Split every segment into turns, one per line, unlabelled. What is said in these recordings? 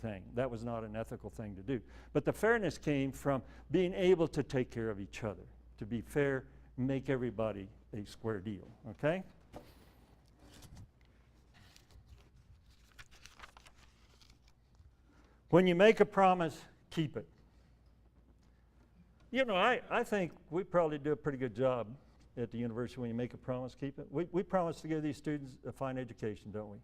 thing. That was not an ethical thing to do. But the fairness came from being able to take care of each other, to be fair, make everybody a square deal, okay? When you make a promise, keep it. You know, I think we probably do a pretty good job at the university. When you make a promise, keep it. We promise to give these students a fine education, don't we?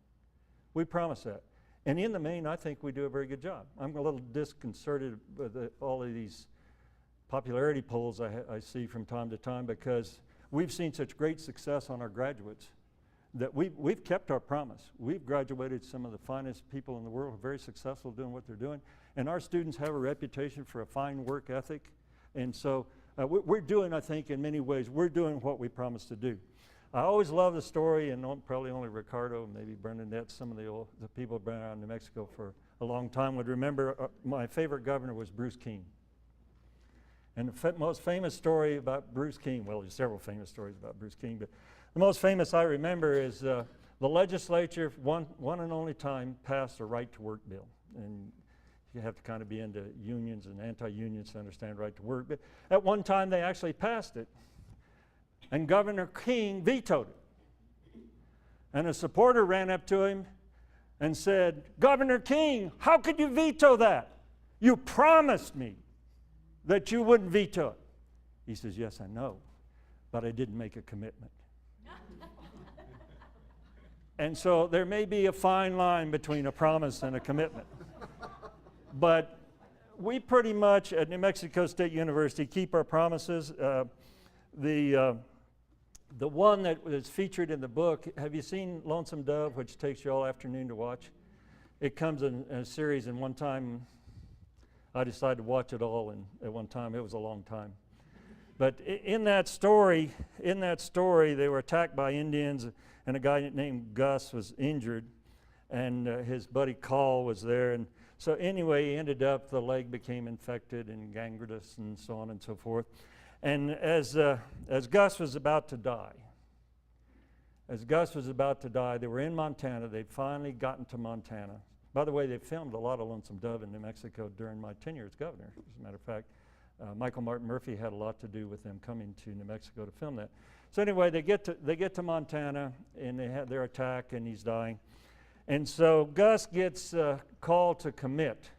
We promise that. And in the main, I think we do a very good job. I'm a little disconcerted with all of these popularity polls I see from time to time, because we've seen such great success on our graduates that we've kept our promise. We've graduated some of the finest people in the world, very successful doing what they're doing. And our students have a reputation for a fine work ethic. And so we're doing, I think, in many ways, we're doing what we promised to do. I always love the story, and probably only Ricardo, maybe Bernadette, some of the people who've been around New Mexico for a long time would remember my favorite governor was Bruce King. And the most famous story about Bruce King, well, there's several famous stories about Bruce King, but the most famous I remember is the legislature, one and only time, passed a right-to-work bill. And you have to kind of be into unions and anti-unions to understand right to work. But at one time, they actually passed it. And Governor King vetoed it. And a supporter ran up to him and said, "Governor King, how could you veto that? You promised me that you wouldn't veto it." He says, "Yes, I know, but I didn't make a commitment." And so there may be a fine line between a promise and a commitment. But we pretty much at New Mexico State University keep our promises. The one that was featured in the book, have you seen Lonesome Dove, which takes you all afternoon to watch? It comes in a series, and one time I decided to watch it all, and at one time it was a long time. But in that story, they were attacked by Indians, and a guy named Gus was injured, and his buddy Carl was there. And so anyway, he ended up, the leg became infected and gangrenous and so on and so forth. And as Gus was about to die, they were in Montana. They'd finally gotten to Montana. By the way, they filmed a lot of Lonesome Dove in New Mexico during my tenure as governor. As a matter of fact, Michael Martin Murphy had a lot to do with them coming to New Mexico to film that. So anyway, they get to Montana, and they have their attack, and he's dying. And so Gus gets called to commit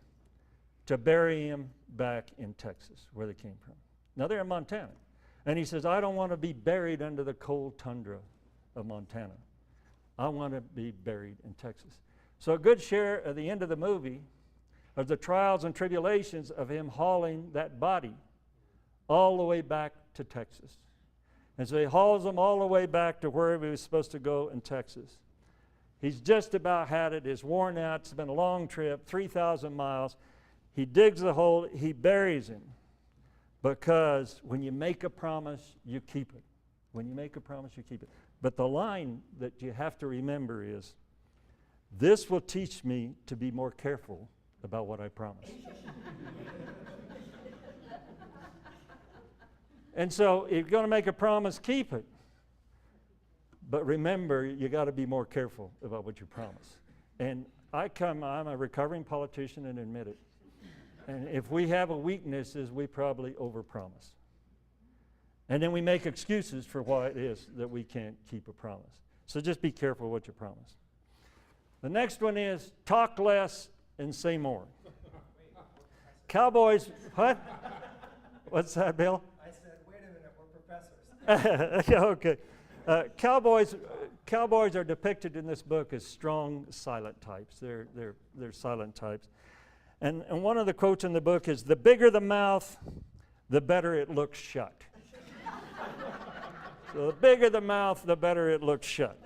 to bury him back in Texas, where they came from. Now they're in Montana. And he says, "I don't want to be buried under the cold tundra of Montana. I want to be buried in Texas." So a good share at the end of the movie of the trials and tribulations of him hauling that body all the way back to Texas. And so he hauls him all the way back to wherever he was supposed to go in Texas. He's just about had it. It's worn out. It's been a long trip, 3,000 miles. He digs the hole. He buries him. Because when you make a promise, you keep it. When you make a promise, you keep it. But the line that you have to remember is, "This will teach me to be more careful about what I promise." And so if you're going to make a promise, keep it. But remember, you got to be more careful about what you promise. And I'm a recovering politician and admit it. And if we have a weakness, is we probably overpromise. And then we make excuses for why it is that we can't keep a promise. So just be careful what you promise. The next one is talk less and say more. Cowboys, what? What's that, Bill?
I said, wait a minute, we're professors.
Okay. Cowboys are depicted in this book as strong, silent types. They're silent types. And one of the quotes in the book is, "The bigger the mouth, the better it looks shut." So the bigger the mouth, the better it looks shut.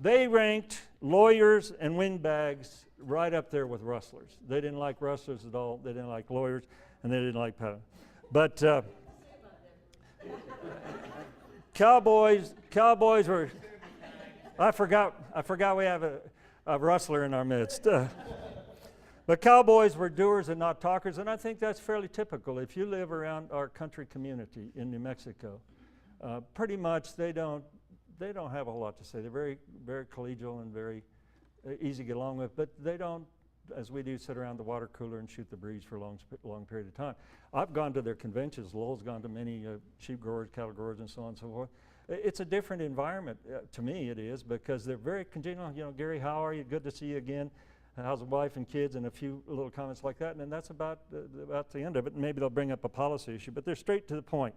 They ranked lawyers and windbags right up there with rustlers. They didn't like rustlers at all. They didn't like lawyers, and they didn't like paddling. But Cowboys were, I forgot we have a rustler in our midst. But Cowboys were doers and not talkers, and I think that's fairly typical. If you live around our country community in New Mexico, pretty much they don't have a whole lot to say. They're very, very collegial and very easy to get along with, but they don't as we do, sit around the water cooler and shoot the breeze for a long period of time. I've gone to their conventions. Lowell's gone to many sheep growers, cattle growers, and so on and so forth. It's a different environment, to me it is, because they're very congenial. You know, Garrey, how are you? Good to see you again. How's the wife and kids? And a few little comments like that, and then that's about the end of it. And maybe they'll bring up a policy issue, but they're straight to the point.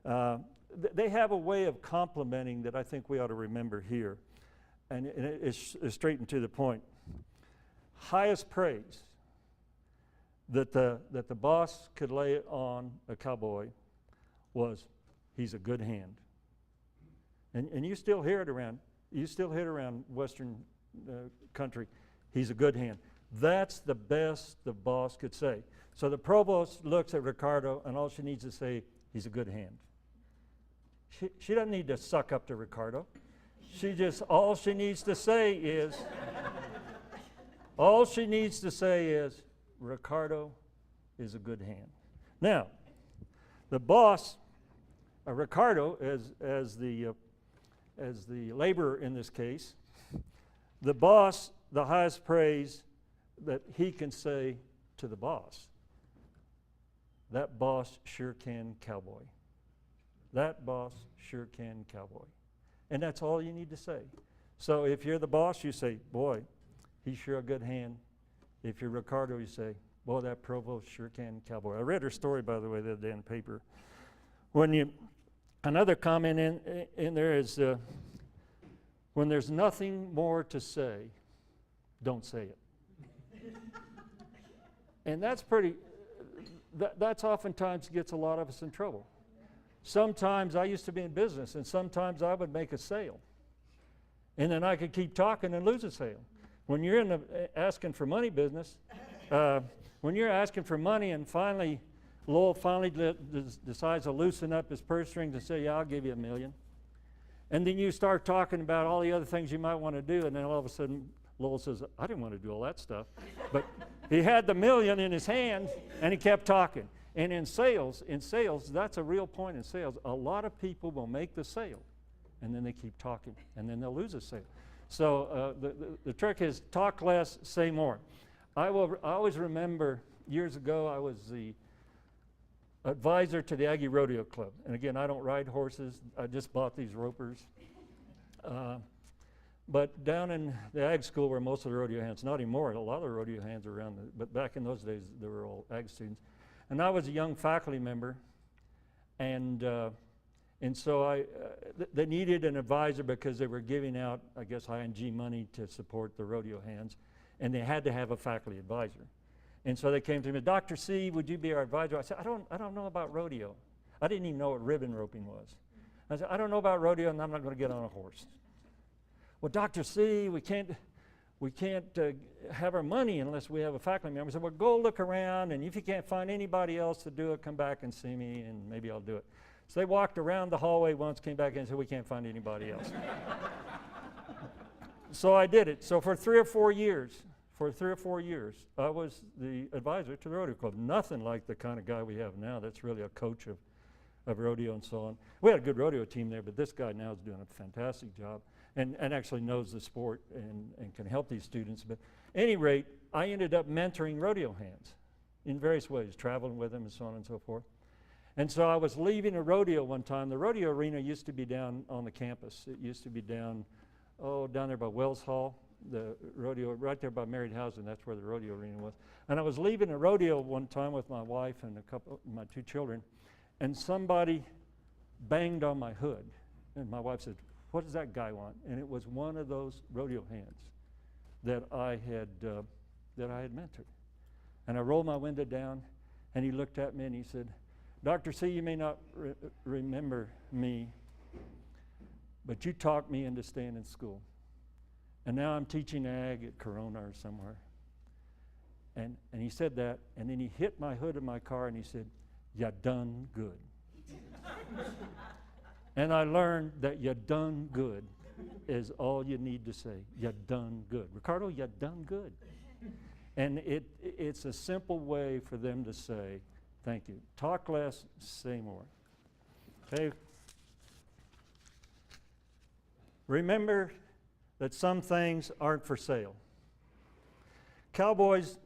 They have a way of complimenting that I think we ought to remember here, and it's straight and to the point. Highest praise that the boss could lay on a cowboy was, he's a good hand. And you still hear it around. You still hear it around Western country. He's a good hand. That's the best the boss could say. So the provost looks at Ricardo, and all she needs to say, he's a good hand. She doesn't need to suck up to Ricardo. All she needs to say is, Ricardo is a good hand. Now, the boss, Ricardo, as the laborer in this case, the boss, the highest praise that he can say to the boss, that boss sure can cowboy. That boss sure can cowboy. And that's all you need to say. So if you're the boss, you say, boy, he's sure a good hand. If you're Ricardo, you say, boy, that provost sure can cowboy. I read her story, by the way, the other day in the paper. Another comment in there is, when there's nothing more to say, don't say it. And that's that's oftentimes gets a lot of us in trouble. Sometimes I used to be in business, and sometimes I would make a sale. And then I could keep talking and lose a sale. When you're in the asking for money business, when you're asking for money and Lowell decides to loosen up his purse strings and say, yeah, I'll give you $1 million. And then you start talking about all the other things you might want to do, and then all of a sudden Lowell says, I didn't want to do all that stuff. But he had the $1 million in his hand, and he kept talking. And in sales, that's a real point in sales. A lot of people will make the sale, and then they keep talking, and then they'll lose a sale. So the trick is talk less, say more. I always remember years ago I was the advisor to the Aggie Rodeo Club. And again, I don't ride horses. I just bought these ropers. But down in the ag school where most of the rodeo hands, not anymore, a lot of the rodeo hands are around, but back in those days, they were all ag students. And I was a young faculty member, and so they needed an advisor because they were giving out, I guess, ING money to support the rodeo hands, and they had to have a faculty advisor. And so they came to me, Dr. C, would you be our advisor? I said, I don't know about rodeo. I didn't even know what ribbon roping was. I said, I don't know about rodeo, and I'm not going to get on a horse. Well, Dr. C, we can't have our money unless we have a faculty member. I said, well, go look around, and if you can't find anybody else to do it, come back and see me, and maybe I'll do it. So they walked around the hallway once, came back in and said, we can't find anybody else. So I did it. So for 3 or 4 years, I was the advisor to the rodeo club. Nothing like the kind of guy we have now that's really a coach of rodeo and so on. We had a good rodeo team there, but this guy now is doing a fantastic job and actually knows the sport and can help these students. But at any rate, I ended up mentoring rodeo hands in various ways, traveling with them and so on and so forth. And so I was leaving a rodeo one time. The rodeo arena used to be down on the campus. It used to be down there by Wells Hall. The rodeo right there by Married Housing, that's where the rodeo arena was. And I was leaving a rodeo one time with my wife and my 2 children, and somebody banged on my hood. And my wife said, what does that guy want? And it was one of those rodeo hands that I had mentored. And I rolled my window down, and he looked at me and he said, Dr. C, you may not remember me, but you talked me into staying in school. And now I'm teaching ag at Corona or somewhere. And he said that, and then he hit my hood of my car and he said, you done good. And I learned that you done good is all you need to say. You done good. Ricardo, you done good. And it's a simple way for them to say, thank you. Talk less, say more. Okay? Remember that some things aren't for sale. Cowboys